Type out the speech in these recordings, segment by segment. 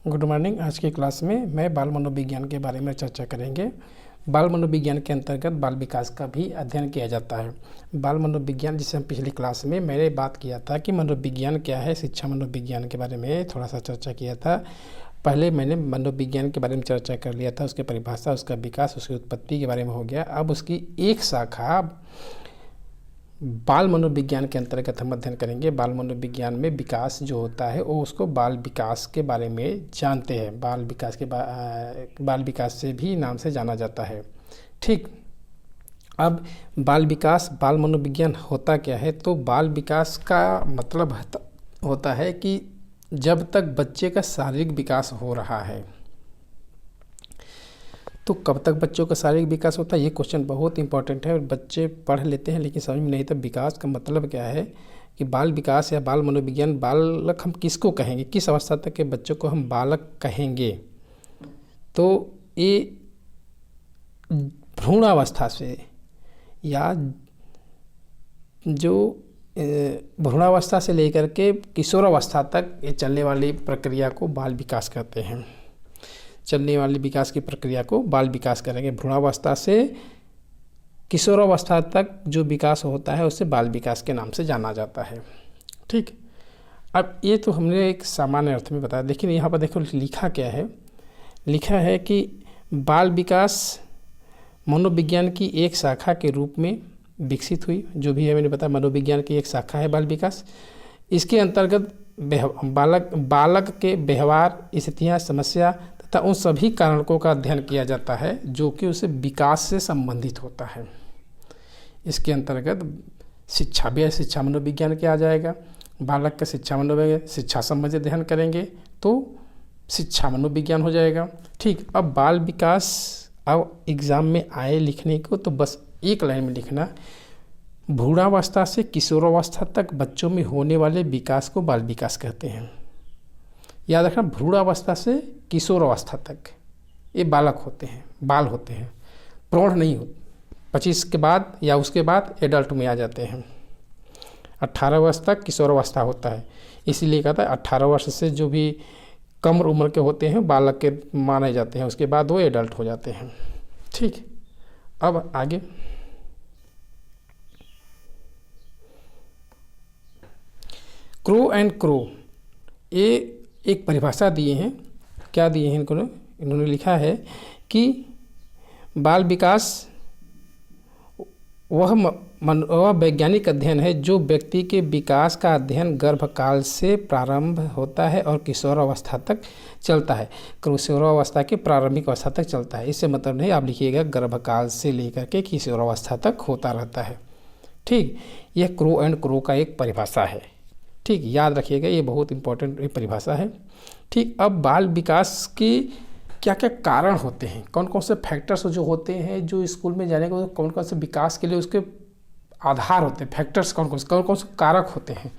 Good morning. आज की class में मैं बाल मनोविज्ञान के बारे में चर्चा करेंगे। बाल मनोविज्ञान के अंतर्गत बाल विकास का भी अध्ययन किया जाता है। बाल मनोविज्ञान, जिसे हम पिछली क्लास में मैंने बात किया था कि मनोविज्ञान क्या है, शिक्षा मनोविज्ञान के बारे में थोड़ा सा चर्चा किया था। पहले मैंने मनोविज्ञान के बारे में चर्चा कर लिया था, उसकी परिभाषा, उसका विकास, उसकी उत्पत्ति के बारे में हो गया। अब उसकी एक शाखा बाल मनोविज्ञान के अंतर्गत हम अध्ययन करेंगे। बाल मनोविज्ञान में विकास जो होता है वो उसको बाल विकास के बारे में जानते हैं। बाल विकास से भी नाम से जाना जाता है। ठीक, अब बाल विकास, बाल मनोविज्ञान होता क्या है? तो बाल विकास का मतलब होता है कि जब तक बच्चे का शारीरिक विकास हो रहा है। तो कब तक बच्चों का शारीरिक विकास होता है, ये क्वेश्चन बहुत इंपॉर्टेंट है और बच्चे पढ़ लेते हैं लेकिन समझ में नहीं आता विकास का मतलब क्या है। कि बाल विकास या बाल मनोविज्ञान, बालक हम किसको कहेंगे, किस अवस्था तक के बच्चों को हम बालक कहेंगे? तो ये भ्रूणावस्था से या जो भ्रूणावस्था से लेकर के किशोरावस्था तक ये चलने वाली प्रक्रिया को बाल विकास कहते हैं। चलने वाली विकास की प्रक्रिया को बाल विकास करेंगे। भ्रूणावस्था से किशोरावस्था तक जो विकास होता है उसे बाल विकास के नाम से जाना जाता है। ठीक, अब ये तो हमने एक सामान्य अर्थ में बताया, लेकिन यहाँ पर देखो लिखा क्या है। लिखा है कि बाल विकास मनोविज्ञान की एक शाखा के रूप में विकसित हुई। जो भी है मैंने बताया, मनोविज्ञान की एक शाखा है बाल विकास। इसके अंतर्गत बालक के व्यवहार, स्थितियाँ, समस्या तथा उन सभी कारकों का अध्ययन किया जाता है जो कि उसे विकास से संबंधित होता है। इसके अंतर्गत शिक्षा भी है, शिक्षा मनोविज्ञान के आ जाएगा। बालक का शिक्षा संबंधी अध्ययन करेंगे तो शिक्षा मनोविज्ञान हो जाएगा। ठीक, अब बाल विकास अब एग्ज़ाम में आए लिखने को तो बस एक लाइन में लिखना, भ्रूणावस्था से किशोरावस्था तक बच्चों में होने वाले विकास को बाल विकास कहते हैं। याद रखना, भ्रूणावस्था से किशोरावस्था तक ये बालक होते हैं, बाल होते हैं, प्रौढ़ नहीं होते। 25 के बाद या उसके बाद एडल्ट में आ जाते हैं। 18 वर्ष तक किशोरावस्था होता है, इसीलिए कहता है 18 वर्ष से जो भी कम उम्र के होते हैं बालक के माने जाते हैं, उसके बाद वो एडल्ट हो जाते हैं। ठीक, अब आगे क्रो एंड क्रो, ये एक परिभाषा दिए हैं। क्या दिए हैं इन्होंने लिखा है कि बाल विकास वह वैज्ञानिक अध्ययन है जो व्यक्ति के विकास का अध्ययन गर्भकाल से प्रारंभ होता है और किशोरावस्था तक चलता है। किशोरावस्था के प्रारंभिक अवस्था तक चलता है। इससे मतलब नहीं, आप लिखिएगा गर्भकाल से लेकर के किशोरावस्था तक होता रहता है। ठीक, यह क्रो एंड क्रो का एक परिभाषा है। ठीक, याद रखिएगा, ये बहुत इंपॉर्टेंट परिभाषा है। ठीक, अब बाल विकास के क्या क्या कारण होते हैं, कौन कौन से फैक्टर्स जो होते हैं जो स्कूल में जाने को, कौन कौन से विकास के लिए उसके आधार होते हैं, फैक्टर्स कौन कौन से कारक होते हैं।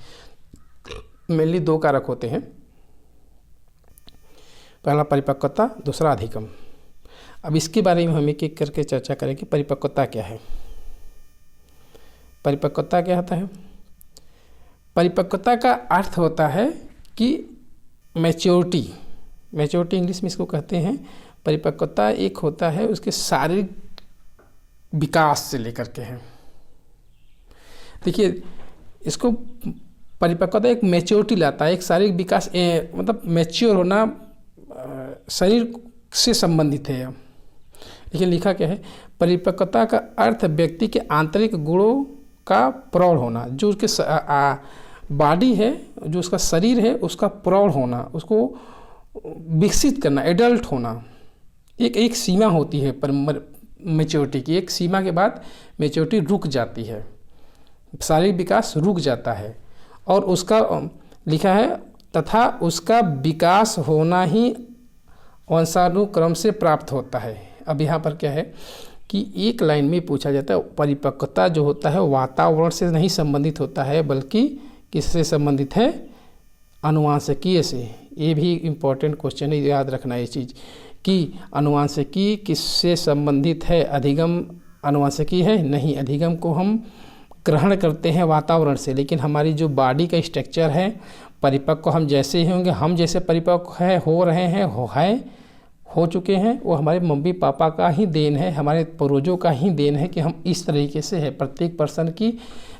मेनली 2 कारक होते हैं, पहला परिपक्वता, दूसरा अधिगम। अब इसके बारे में हम एक एक करके चर्चा करेंगे। परिपक्वता क्या है? परिपक्वता क्या होता है? परिपक्वता का अर्थ होता है कि मैच्योरिटी इंग्लिश में इसको कहते हैं। परिपक्वता एक होता है उसके शारीरिक विकास से लेकर के है। देखिए, इसको परिपक्वता एक मैच्योरिटी लाता है, एक शारीरिक विकास, मतलब मैच्योर होना शरीर से संबंधित है। लेकिन लिखा क्या है? परिपक्वता का अर्थ व्यक्ति के आंतरिक गुणों का प्रौढ़ होना, जो उसके बॉडी है, जो उसका शरीर है, उसका प्रौढ़ होना, उसको विकसित करना, एडल्ट होना। एक सीमा होती है पर मैच्योरिटी की, एक सीमा के बाद मैच्योरिटी रुक जाती है, शारीरिक विकास रुक जाता है। और उसका लिखा है तथा उसका विकास होना ही वंशानुक्रम से प्राप्त होता है। अब यहाँ पर क्या है कि एक लाइन में पूछा जाता है, परिपक्वता जो होता है वातावरण से नहीं संबंधित होता है बल्कि किससे संबंधित है? अनुवांशिकीय से। ये भी इम्पोर्टेंट क्वेश्चन है, याद रखना ये चीज़ कि अनुवांशिकी किससे संबंधित है? अधिगम अनुवांशिकी है? नहीं, अधिगम को हम ग्रहण करते हैं वातावरण से, लेकिन हमारी जो बॉडी का स्ट्रक्चर है परिपक्व हम जैसे ही होंगे, हम जैसे परिपक्व है हो रहे हैं, हो चुके हैं, वो हमारे मम्मी पापा का ही देन है, हमारे पूर्वजों का ही देन है कि हम इस तरीके से है। प्रत्येक पर्सन की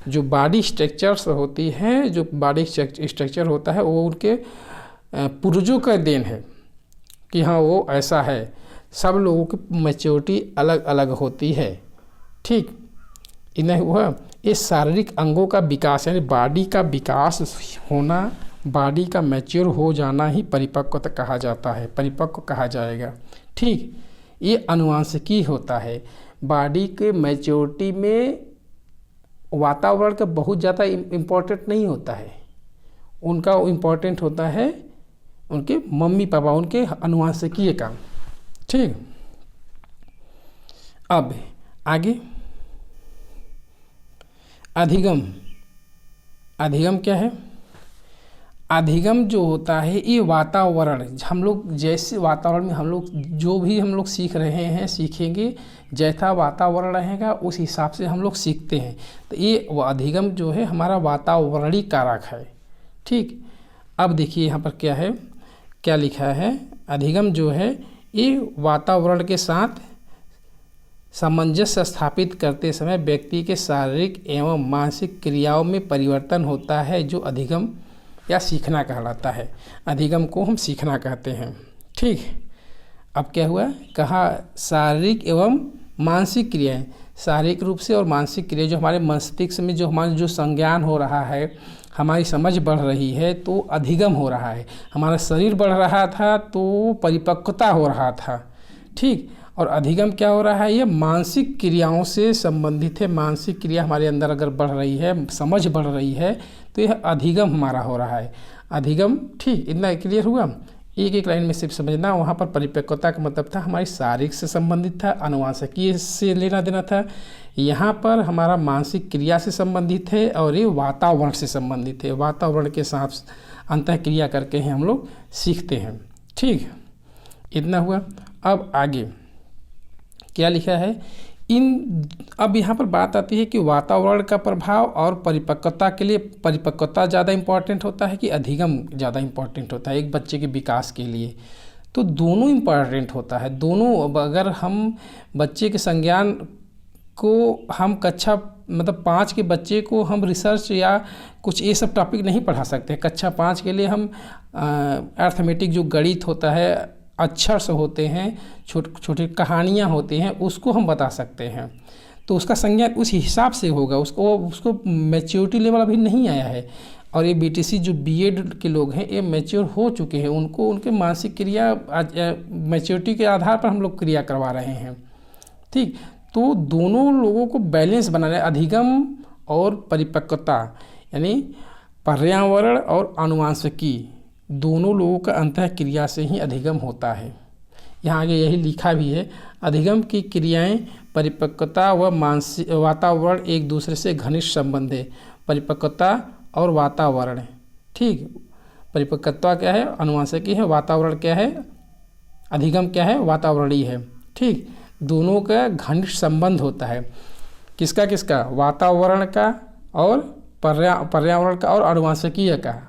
जो बॉडी स्ट्रक्चर्स होती है, जो बॉडी स्ट्रक्चर होता है, वो उनके पूर्वजों का देन है कि हाँ वो ऐसा है। सब लोगों की मैच्योरिटी अलग अलग होती है। ठीक, इन्हें हुआ ये शारीरिक अंगों का विकास, यानी बॉडी का विकास होना, बॉडी का मैच्योर हो जाना ही परिपक्वता कहा जाता है, परिपक्व कहा जाएगा। ठीक, ये अनुवांशिकी होता है। बॉडी के मैच्योरिटी में वातावरण का बहुत ज़्यादा इम्पोर्टेंट नहीं होता है, उनका इम्पोर्टेंट होता है उनके मम्मी पापा, उनके अनुवांशिकीय का। ठीक, अब आगे अधिगम। अधिगम क्या है? अधिगम जो होता है ये वातावरण, हम लोग जैसे वातावरण में हम लोग जो भी हम लोग सीख रहे हैं, सीखेंगे, जैसा वातावरण रहेगा उस हिसाब से हम लोग सीखते हैं। तो ये अधिगम जो है हमारा वातावरणीय कारक है। ठीक, अब देखिए यहाँ पर क्या है, क्या लिखा है। अधिगम जो है ये वातावरण के साथ सामंजस्य स्थापित करते समय व्यक्ति के शारीरिक एवं मानसिक क्रियाओं में परिवर्तन होता है, जो अधिगम या सीखना कहलाता है। अधिगम को हम सीखना कहते हैं। ठीक, अब क्या हुआ, कहा शारीरिक एवं मानसिक क्रियाएं, शारीरिक रूप से और मानसिक क्रिया जो हमारे मस्तिष्क में जो हमारा जो संज्ञान हो रहा है, हमारी समझ बढ़ रही है तो अधिगम हो रहा है। हमारा शरीर बढ़ रहा था तो परिपक्वता हो रहा था। ठीक, और अधिगम क्या हो रहा है, ये मानसिक क्रियाओं से संबंधित है। मानसिक क्रिया हमारे अंदर अगर बढ़ रही है, समझ बढ़ रही है, तो यह अधिगम हमारा हो रहा है। अधिगम, ठीक, इतना क्लियर हुआ। एक एक लाइन में सिर्फ समझना, वहाँ पर परिपक्वता का मतलब था हमारी शारीरिक से संबंधित था, अनुवांशिकीय से लेना देना था। यहाँ पर हमारा मानसिक क्रिया से संबंधित है और ये वातावरण से संबंधित है। वातावरण के साथ अंतःक्रिया करके ही हम लोग सीखते हैं। ठीक, इतना हुआ। अब आगे क्या लिखा है, अब यहाँ पर बात आती है कि वातावरण का प्रभाव और परिपक्वता के लिए परिपक्वता ज़्यादा इम्पॉर्टेंट होता है कि अधिगम ज़्यादा इम्पॉर्टेंट होता है एक बच्चे के विकास के लिए। तो दोनों इम्पॉर्टेंट होता है, दोनों। अगर हम बच्चे के संज्ञान को हम कक्षा मतलब 5 के बच्चे को हम रिसर्च या कुछ ये सब टॉपिक नहीं पढ़ा सकते। कक्षा 5 के लिए हम अर्थमेटिक जो गणित होता है, अक्षर से होते हैं, छोटी कहानियाँ होती हैं, उसको हम बता सकते हैं। तो उसका संज्ञान उस हिसाब से होगा। उसको मैच्योरिटी लेवल अभी नहीं आया है। और ये बीटीसी जो बीएड के लोग हैं, ये मैच्योर हो चुके हैं, उनको उनके मानसिक क्रिया मैच्योरिटी के आधार पर हम लोग क्रिया करवा रहे हैं। ठीक, तो दोनों लोगों को बैलेंस बनाना है, अधिगम और परिपक्वता, यानी पर्यावरण और अनुवांशिकी, दोनों लोगों का अंतःक्रिया से ही अधिगम होता है। यहाँ आगे यही लिखा भी है, अधिगम की क्रियाएं परिपक्वता व मानसिक वातावरण एक दूसरे से घनिष्ठ संबंध है। परिपक्वता और वातावरण, ठीक, परिपक्वता क्या है, अनुवांशिकी है, वातावरण क्या है, अधिगम क्या है, वातावरणीय है। ठीक, दोनों का घनिष्ठ संबंध होता है। किसका किसका, वातावरण का और पर्यावरण का और अनुवांशिकीय का।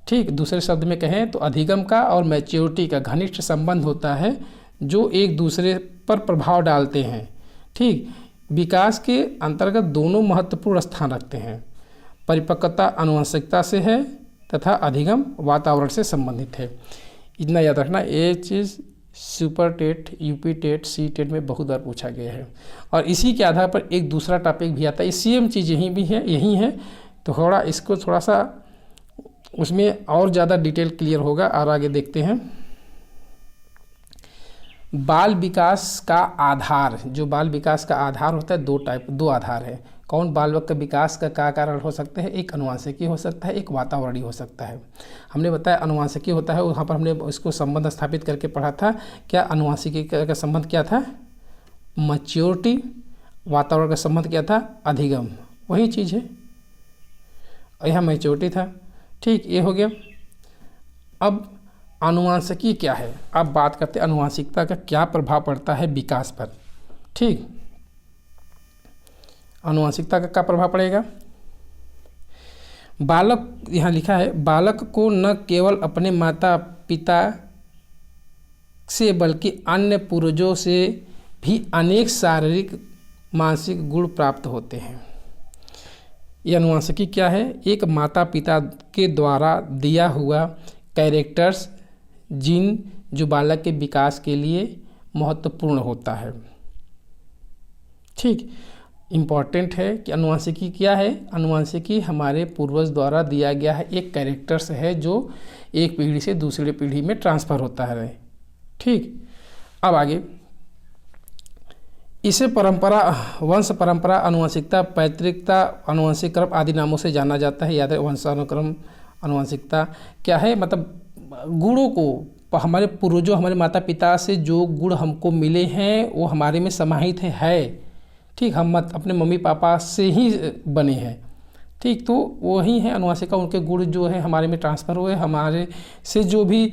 ठीक, दूसरे शब्द में कहें तो अधिगम का और मैच्योरिटी का घनिष्ठ संबंध होता है, जो एक दूसरे पर प्रभाव डालते हैं। ठीक, विकास के अंतर्गत दोनों महत्वपूर्ण स्थान रखते हैं। परिपक्वता आनुवंशिकता से है तथा अधिगम वातावरण से संबंधित है। इतना याद रखना, ये चीज़ super TET, UP TET, C TET में बहुत बार पूछा गया है। और इसी के आधार पर एक दूसरा टॉपिक भी आता है, सेम चीज़ यही है, तो थोड़ा इसको थोड़ा सा उसमें और ज़्यादा डिटेल क्लियर होगा। और आगे देखते हैं, बाल विकास का आधार। जो बाल विकास का आधार होता है, दो आधार है। कौन? बाल का विकास का क्या कारण हो सकते हैं? एक अनुवांशिकी हो सकता है, एक वातावरणीय हो सकता है। हमने बताया अनुवांशिकी होता है, वहाँ पर हमने इसको संबंध स्थापित करके पढ़ा था। क्या अनुवांशिकी का संबंध क्या था? मैच्योरिटी। वातावरण का संबंध क्या था? अधिगम। वही चीज़ है, यहाँ मैच्योरिटी था। ठीक, ये हो गया। अब अनुवांशिकी क्या है? अब बात करते हैं अनुवांशिकता का क्या प्रभाव पड़ता है विकास पर। ठीक, अनुवांशिकता का क्या प्रभाव पड़ेगा? बालक, यहाँ लिखा है, बालक को न केवल अपने माता पिता से बल्कि अन्य पूर्वजों से भी अनेक शारीरिक मानसिक गुण प्राप्त होते हैं। यह अनुवांशिकी क्या है? एक माता पिता के द्वारा दिया हुआ कैरेक्टर्स जीन जो बालक के विकास के लिए महत्वपूर्ण होता है। ठीक, इम्पॉर्टेंट है कि अनुवांशिकी क्या है? अनुवांशिकी हमारे पूर्वज द्वारा दिया गया है एक कैरेक्टर्स है जो एक पीढ़ी से दूसरी पीढ़ी में ट्रांसफ़र होता है। ठीक, अब आगे इसे परंपरा, वंश परंपरा, अनुवांशिकता, पैतृकता, अनुवांशिक क्रम आदि नामों से जाना जाता है। याद है, वंशानुक्रम अनुवांशिकता क्या है? मतलब गुणों को, हमारे पूर्वजों, हमारे माता पिता से जो गुण हमको मिले हैं वो हमारे में समाहित है। ठीक, हम अपने मम्मी पापा से ही बने हैं। ठीक, तो वही है अनुवांशिका, उनके गुण जो है हमारे में ट्रांसफ़र हुए, हमारे से जो भी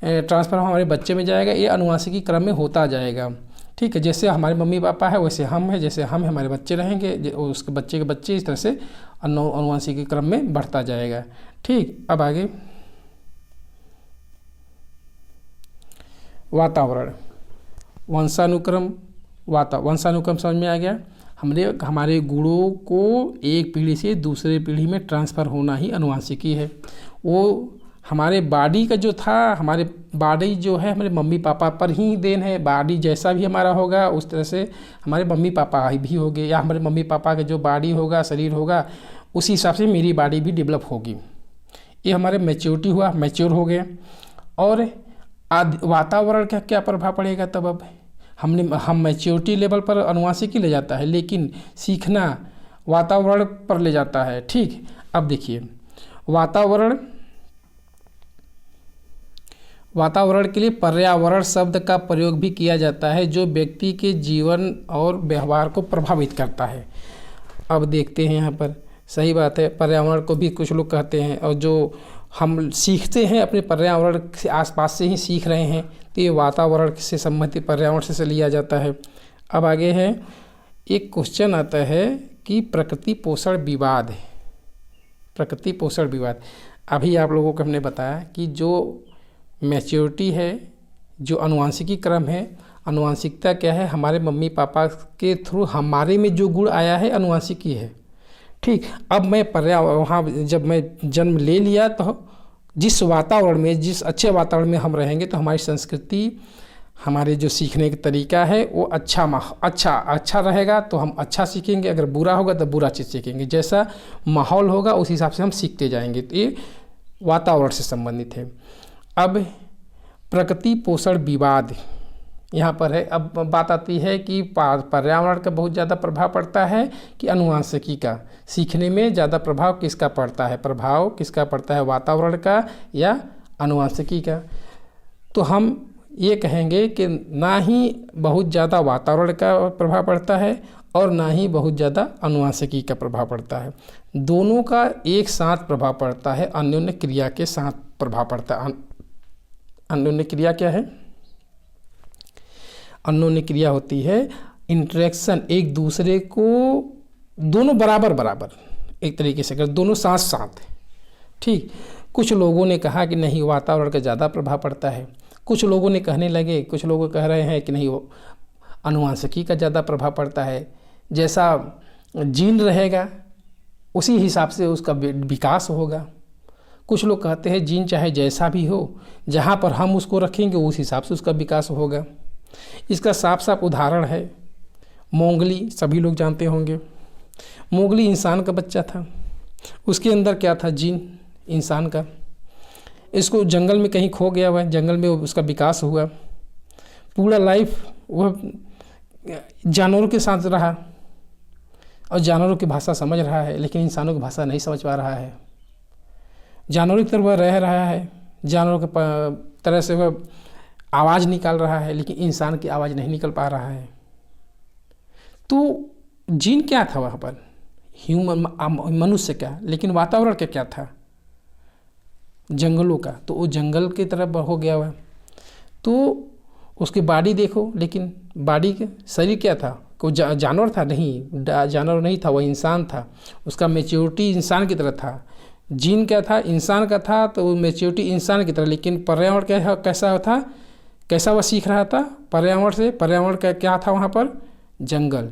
ट्रांसफ़र हमारे बच्चे में जाएगा, ये अनुवांशिकी क्रम में होता जाएगा। ठीक है, जैसे हमारे मम्मी पापा है वैसे हम हैं, जैसे हम हमारे बच्चे रहेंगे, उसके बच्चे के बच्चे, इस तरह से अनुवांशिकी क्रम में बढ़ता जाएगा। ठीक, अब आगे वातावरण, वंशानुक्रम, वंशानुक्रम समझ में आ गया। हमारे गुणों को एक पीढ़ी से दूसरे पीढ़ी में ट्रांसफ़र होना ही अनुवांशिकी है। वो हमारे बॉडी का जो था, हमारे बॉडी जो है हमारे मम्मी पापा पर ही देन है। बॉडी जैसा भी हमारा होगा उस तरह से हमारे मम्मी पापा भी होंगे, या हमारे मम्मी पापा का जो बॉडी होगा, शरीर होगा, उसी हिसाब से मेरी बॉडी भी डेवलप होगी। ये हमारे मैच्योरिटी हुआ, मैच्योर हो गए। और वातावरण का क्या प्रभाव पड़ेगा तब? अब हम मैच्योरिटी लेवल पर अनुवांशिकी ले जाता है, लेकिन सीखना वातावरण पर ले जाता है। ठीक, अब देखिए वातावरण के लिए पर्यावरण शब्द का प्रयोग भी किया जाता है जो व्यक्ति के जीवन और व्यवहार को प्रभावित करता है। अब देखते हैं यहाँ पर, सही बात है, पर्यावरण को भी कुछ लोग कहते हैं, और जो हम सीखते हैं अपने पर्यावरण से आसपास से ही सीख रहे हैं, तो ये वातावरण से संबंधित पर्यावरण से लिया जाता है। अब आगे है, एक क्वेश्चन आता है कि प्रकृति पोषण विवाद। प्रकृति पोषण विवाद, अभी आप लोगों को हमने बताया कि जो मैच्योरिटी है, जो अनुवांशिकी क्रम है, अनुवांशिकता क्या है? हमारे मम्मी पापा के थ्रू हमारे में जो गुण आया है अनुवांशिकी है। ठीक, अब मैं वहाँ जब मैं जन्म ले लिया तो जिस वातावरण में, जिस अच्छे वातावरण में हम रहेंगे तो हमारी संस्कृति, हमारे जो सीखने का तरीका है वो अच्छा रहेगा तो हम अच्छा सीखेंगे, अगर बुरा होगा तो बुरा चीज़ सीखेंगे। जैसा माहौल होगा उस हिसाब से हम सीखते जाएंगे। तो ये वातावरण से संबंधित है। अब प्रकृति पोषण विवाद यहाँ पर है। अब बात आती है कि पर्यावरण का बहुत ज़्यादा प्रभाव पड़ता है कि अनुवांशिकी का, सीखने में ज़्यादा प्रभाव किसका पड़ता है? प्रभाव किसका पड़ता है, वातावरण का या अनुवांशिकी का? तो हम ये कहेंगे कि ना ही बहुत ज़्यादा वातावरण का प्रभाव पड़ता है और ना ही बहुत ज़्यादा अनुवांशिकी का प्रभाव पड़ता है। दोनों का एक साथ प्रभाव पड़ता है, अन्योन्य क्रिया के साथ प्रभाव पड़ता है। अन्योन्य क्रिया क्या है? अन्योन्य क्रिया होती है इंटरेक्शन, एक दूसरे को दोनों बराबर एक तरीके से अगर दोनों साथ साथ। ठीक, कुछ लोगों ने कहा कि नहीं वातावरण का ज़्यादा प्रभाव पड़ता है, कुछ लोगों ने कहने लगे, कुछ लोग कह रहे हैं कि नहीं वो अनुवांशिकी का ज़्यादा प्रभाव पड़ता है। जैसा जीन रहेगा उसी हिसाब से उसका विकास होगा। कुछ लोग कहते हैं जीन चाहे जैसा भी हो, जहाँ पर हम उसको रखेंगे उस हिसाब से उसका विकास होगा। इसका साफ साफ उदाहरण है मोंगली, सभी लोग जानते होंगे। मोंगली इंसान का बच्चा था, उसके अंदर क्या था? जीन इंसान का। इसको जंगल में कहीं खो गया हुआ है, जंगल में उसका विकास हुआ, पूरा लाइफ वह जानवरों के साथ रहा और जानवरों की भाषा समझ रहा है, लेकिन इंसानों की भाषा नहीं समझ पा रहा है। जानवरों की तरह वह रह रहा है, जानवरों के तरह से वह आवाज़ निकाल रहा है, लेकिन इंसान की आवाज़ नहीं निकल पा रहा है। तो जीन क्या था वहाँ पर? ह्यूमन, मनुष्य का, लेकिन वातावरण का क्या था? जंगलों का। तो वो जंगल की तरफ हो गया हुआ। तो उसकी बॉडी देखो, लेकिन बॉडी के शरीर क्या था? कोई जानवर था? नहीं, जानवर नहीं था, वह इंसान था। उसका मैच्योरिटी इंसान की तरह था, जीन क्या था, इंसान का था, तो वो मैच्योरिटी इंसान की तरह, लेकिन पर्यावरण कैसा था, कैसा वह सीख रहा था पर्यावरण से। पर्यावरण का क्या था वहाँ पर, जंगल,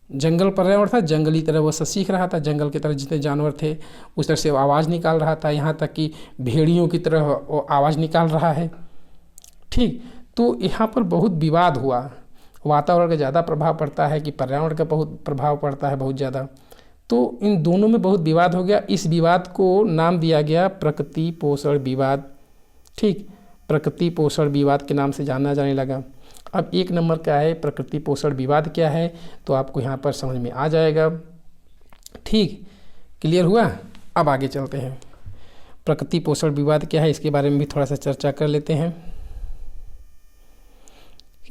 जंगल पर्यावरण था, जंगली तरह वह सब सीख रहा था। जंगल की तरह जितने जानवर थे उस तरह से वो आवाज़ निकाल रहा था, यहाँ तक कि भेड़ियों की तरह वो आवाज़ निकाल रहा है। ठीक, तो यहाँ पर बहुत विवाद हुआ। वातावरण का ज़्यादा प्रभाव पड़ता है कि पर्यावरण का बहुत प्रभाव पड़ता है, बहुत ज़्यादा। तो इन दोनों में बहुत विवाद हो गया। इस विवाद को नाम दिया गया प्रकृति पोषण विवाद। ठीक, प्रकृति पोषण विवाद के नाम से जाना जाने लगा। अब 1 नंबर क्या है, प्रकृति पोषण विवाद क्या है, तो आपको यहाँ पर समझ में आ जाएगा। ठीक, क्लियर हुआ। अब आगे चलते हैं, प्रकृति पोषण विवाद क्या है इसके बारे में भी थोड़ा सा चर्चा कर लेते हैं।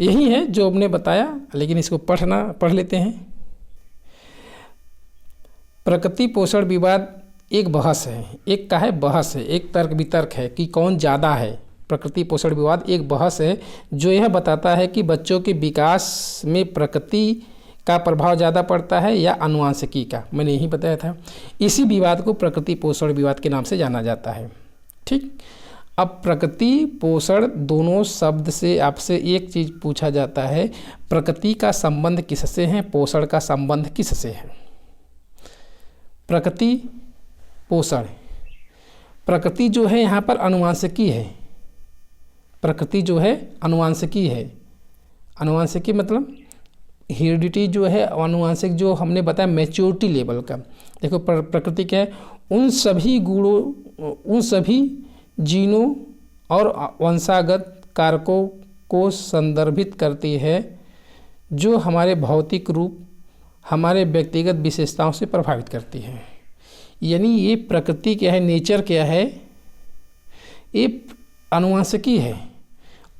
यही है जो हमने बताया, लेकिन इसको पढ़ लेते हैं। प्रकृति पोषण विवाद एक बहस है, एक का है बहस है, एक तर्क वितर्क है कि कौन ज़्यादा है। प्रकृति पोषण विवाद एक बहस है जो यह बताता है कि बच्चों के विकास में प्रकृति का प्रभाव ज़्यादा पड़ता है या आनुवंशिकी का। मैंने यही बताया था। इसी विवाद को प्रकृति पोषण विवाद के नाम से जाना जाता है। ठीक, अब प्रकृति पोषण दोनों शब्द से आपसे एक चीज़ पूछा जाता है, प्रकृति का संबंध किससे है, पोषण का संबंध किससे है। प्रकृति पोषण, प्रकृति जो है यहाँ पर आनुवंशिकी है। प्रकृति जो है आनुवंशिकी है। आनुवंशिकी मतलब हेरिडिटी जो है, आनुवंशिक जो हमने बताया मैच्योरिटी लेवल का। देखो प्रकृति क्या है, उन सभी गुणों, उन सभी जीनों और वंशागत कारकों को संदर्भित करती है जो हमारे भौतिक रूप, हमारे व्यक्तिगत विशेषताओं से प्रभावित करती है। यानी ये प्रकृति क्या है, नेचर क्या है, ये आनुवंशिकी है।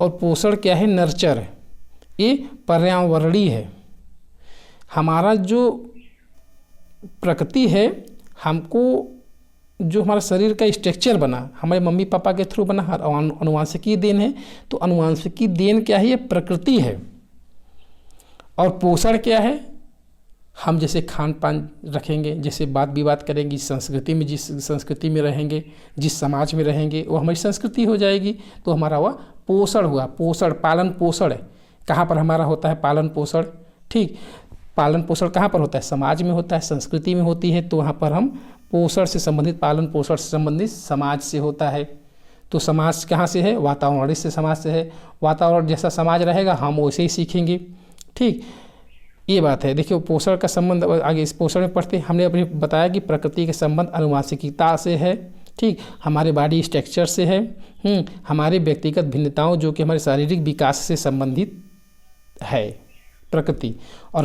और पोषण क्या है, नर्चर, ये पर्यावरणीय है। हमारा जो प्रकृति है, हमको जो हमारा शरीर का स्ट्रक्चर बना, हमारे मम्मी पापा के थ्रू बना, आनुवंशिकी देन है। तो आनुवंशिकी देन क्या है, ये प्रकृति है। और पोषण क्या है, हम जैसे खान पान रखेंगे, जैसे बात विवाद करेंगे, संस्कृति में, जिस संस्कृति में रहेंगे, जिस समाज में रहेंगे, वो हमारी संस्कृति हो जाएगी। तो हमारा वह पोषण हुआ। पोषण, पालन पोषण कहाँ पर हमारा होता है, पालन पोषण। ठीक, पालन पोषण कहाँ पर होता है, समाज में होता है, संस्कृति में होती है। तो वहाँ पर हम पोषण से संबंधित, पालन पोषण से संबंधित समाज से होता है। तो समाज कहाँ से है, वातावरण से समाज से है। वातावरण जैसा समाज रहेगा हम वैसे ही सीखेंगे। ठीक, ये बात है। देखिए पोषण का संबंध आगे इस पोषण में पढ़ते हमने अभी बताया कि प्रकृति के संबंध आनुवंशिकता से है। ठीक, हमारे बॉडी स्ट्रक्चर से है, हमारे व्यक्तिगत भिन्नताओं जो कि हमारे शारीरिक विकास से संबंधित है प्रकृति। और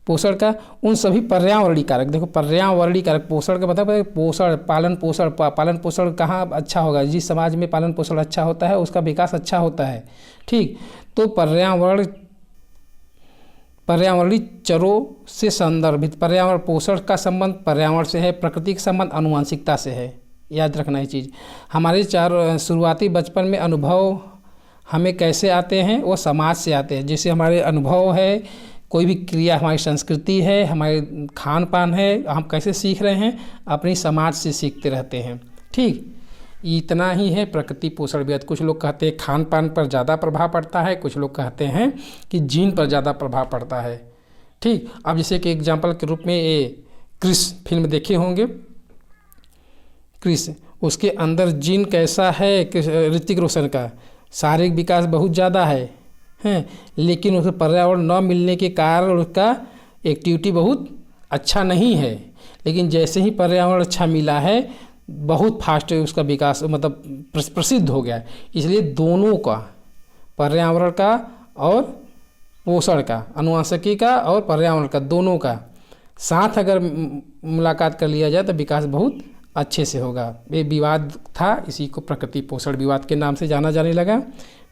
पोषण का उन सभी पर्यावरणीय कारक, देखो पर्यावरणीय कारक, पोषण का मतलब है पोषण, पालन पोषण। पालन पोषण कहाँ अच्छा होगा, जिस समाज में पालन पोषण अच्छा होता है उसका विकास अच्छा होता है। ठीक, तो पर्यावरणीय चरों से संदर्भित, पर्यावरण पोषण का संबंध पर्यावरण से है, प्रकृति का संबंध आनुवंशिकता से है। याद रखना ये चीज़। हमारे शुरुआती बचपन में अनुभव हमें कैसे आते हैं, वो समाज से आते हैं। जैसे हमारे अनुभव है, कोई भी क्रिया, हमारी संस्कृति है, हमारे खान पान है, हम कैसे सीख रहे हैं, अपनी समाज से सीखते रहते हैं। ठीक, इतना ही है प्रकृति पोषण विवाद। कुछ लोग कहते हैं खान पान पर ज़्यादा प्रभाव पड़ता है, कुछ लोग कहते हैं कि जीन पर ज़्यादा प्रभाव पड़ता है। ठीक, अब जैसे कि एग्जाम्पल के रूप में ये क्रिस फिल्म देखे होंगे, क्रिस, उसके अंदर जीन कैसा है, ऋतिक रोशन का शारीरिक विकास बहुत ज़्यादा है, लेकिन उसे पर्यावरण न मिलने के कारण उसका एक्टिविटी बहुत अच्छा नहीं है। लेकिन जैसे ही पर्यावरण अच्छा मिला है, बहुत फास्ट उसका विकास मतलब प्रसिद्ध हो गया। इसलिए दोनों का, पर्यावरण का और पोषण का, आनुवंशिकी का और पर्यावरण का, दोनों का साथ अगर मुलाकात कर लिया जाए तो विकास बहुत अच्छे से होगा। ये विवाद था, इसी को प्रकृति पोषण विवाद के नाम से जाना जाने लगा।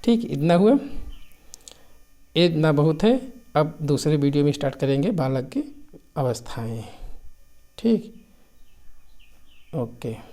ठीक, इतना हुआ, इतना बहुत है। अब दूसरे वीडियो में स्टार्ट करेंगे बालक की अवस्थाएं। ठीक, ओके।